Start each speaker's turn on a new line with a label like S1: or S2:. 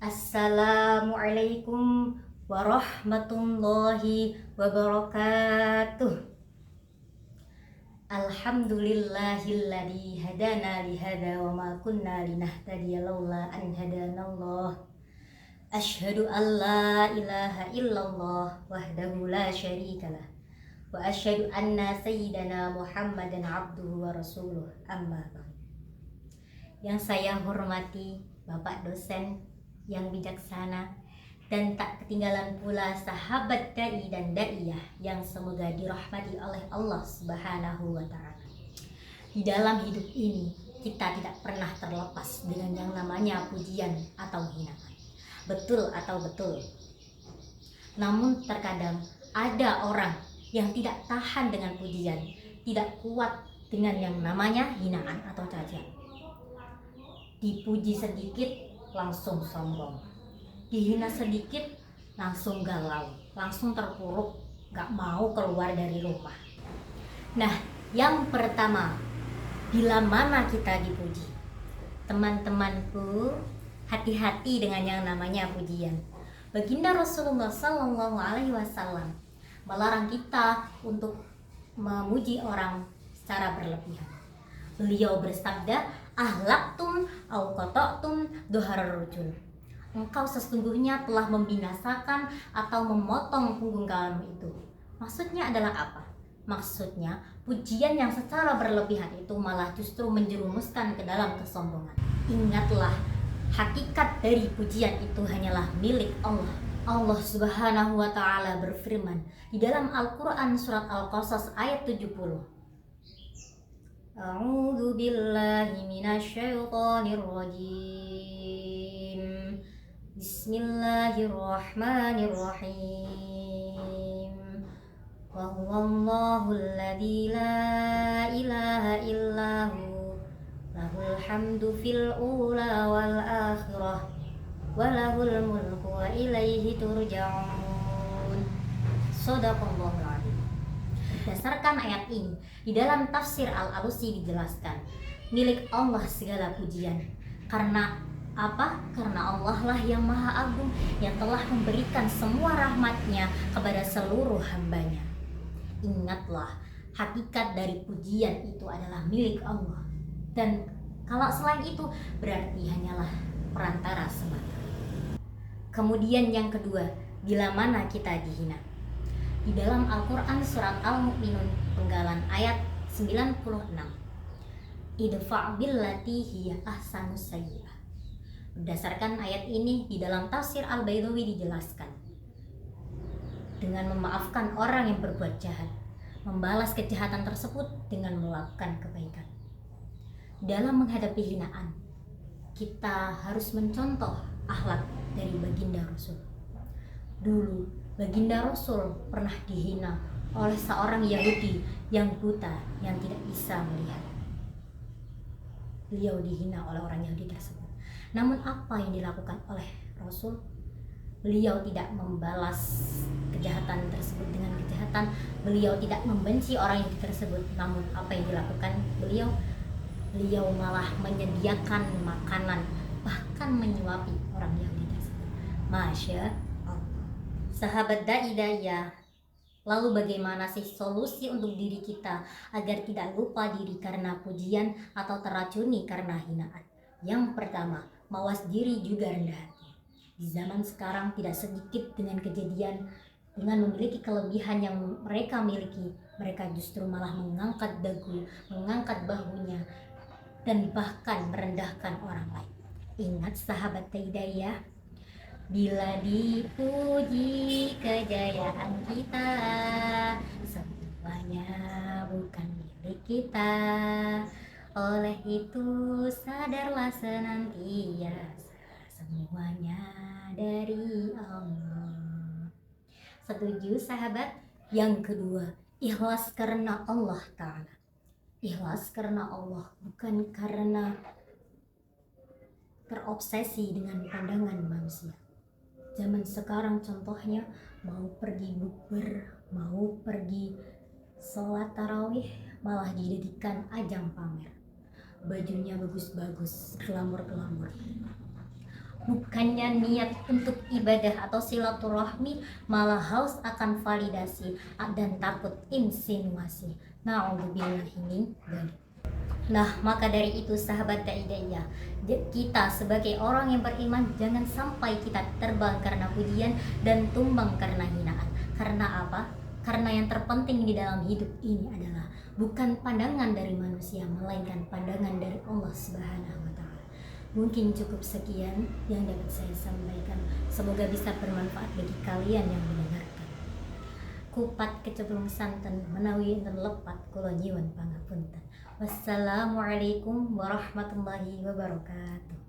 S1: Assalamualaikum warahmatullahi wabarakatuh. Alhamdulillahilladzi hadana lihada wa ma kunna linahtadiya laula an hadanallah. Asyhadu an la ilaha illallah wahdahu la syarikalah wa asyhadu anna sayyidana Muhammadan abduhu wa rasuluh. Amma ba'd. Yang saya hormati Bapak dosen yang bijaksana, dan tak ketinggalan pula sahabat dai dan daiyah yang semoga dirahmati oleh Allah Subhanahu wa taala. Di dalam hidup ini kita tidak pernah terlepas dengan yang namanya pujian atau hinaan. Betul atau betul? Namun terkadang ada orang yang tidak tahan dengan pujian, tidak kuat dengan yang namanya hinaan atau cacian. Dipuji sedikit langsung sombong, dihina sedikit langsung galau, langsung terpuruk, gak mau keluar dari rumah. Nah, yang pertama, bila mana kita dipuji? Teman-temanku, hati-hati dengan yang namanya pujian. Baginda Rasulullah SAW melarang kita untuk memuji orang secara berlebihan. Beliau bersabda, ahlaktum au qata'tum dhuharar rujul. Engkau sesungguhnya telah membinasakan atau memotong punggung kamu itu. Maksudnya adalah apa? Maksudnya pujian yang secara berlebihan itu malah justru menjerumuskan ke dalam kesombongan. Ingatlah, hakikat dari pujian itu hanyalah milik Allah. Allah Subhanahu wa taala berfirman di dalam Al-Qur'an surat Al-Qasas ayat 70. A'udzu billahi minasyaitonir rajim. Bismillahirrahmanirrahim. Wa huwallahu alladzi la ilaha illahu lahul hamdu fil ula wal akhirah wa lahul mulku wa ilaihi turja'un. Shadaqallahul adzim. Berdasarkan ayat ini, di dalam tafsir Al-Alusi dijelaskan, milik Allah segala pujian. Karena apa? Karena Allah lah yang maha agung, yang telah memberikan semua rahmatnya kepada seluruh hambanya. Ingatlah, hakikat dari pujian itu adalah milik Allah. Dan kalau selain itu, berarti hanyalah perantara semata. Kemudian yang kedua, bila mana kita dihina? Di dalam Al-Quran surat Al-Mu'minun penggalan ayat 96, idfa' billati hiya ahsanus sayyi'ah. Berdasarkan ayat ini, di dalam tafsir Al-Baydawi dijelaskan, dengan memaafkan orang yang berbuat jahat, membalas kejahatan tersebut dengan melakukan kebaikan. Dalam menghadapi hinaan, kita harus mencontoh akhlak dari baginda Rasul. Dulu baginda Rasul pernah dihina oleh seorang Yahudi yang buta, yang tidak bisa melihat. Beliau dihina oleh orang Yahudi tersebut. Namun apa yang dilakukan oleh Rasul? Beliau tidak membalas kejahatan tersebut dengan kejahatan. Beliau tidak membenci orang Yahudi tersebut. Namun apa yang dilakukan beliau? Beliau malah menyediakan makanan, bahkan menyuapi orang Yahudi tersebut. Masya Allah. Sahabat dai-daiyah, lalu bagaimana sih solusi untuk diri kita agar tidak lupa diri karena pujian atau teracuni karena hinaan? Yang pertama, mawas diri juga rendah hati. Di zaman sekarang tidak sedikit dengan kejadian dengan memiliki kelebihan yang mereka miliki, mereka justru malah mengangkat dagu, mengangkat bahunya, dan bahkan merendahkan orang lain. Ingat sahabat dai-daiyah, bila dipuji kejayaan kita, semuanya bukan milik kita. Oleh itu sadarlah senantiasa, semuanya dari Allah. Setuju sahabat? Yang kedua, ikhlas karena Allah Ta'ala. Ikhlas karena Allah, bukan karena terobsesi dengan pandangan manusia. Zaman sekarang contohnya, mau pergi bukber, mau pergi sholat tarawih, malah dijadikan ajang pamer. Bajunya bagus-bagus, glamor-glamor. bukannya niat untuk ibadah atau silaturahmi, malah haus akan validasi dan takut insinuasi. Na'udzubillahi min dzalik. Nah, maka dari itu sahabat Da'idaiyah, kita sebagai orang yang beriman jangan sampai kita terbang karena pujian dan tumbang karena hinaan. Karena apa? Karena yang terpenting di dalam hidup ini adalah bukan pandangan dari manusia, melainkan pandangan dari Allah Subhanahu wa Ta'ala. Mungkin cukup sekian yang dapat saya sampaikan. Semoga bisa bermanfaat bagi kalian yang mendengarkan. Kupat kecemplung santen menawi enten lepat kula nyuwun pangapunten. Wassalamualaikum warahmatullahi wabarakatuh.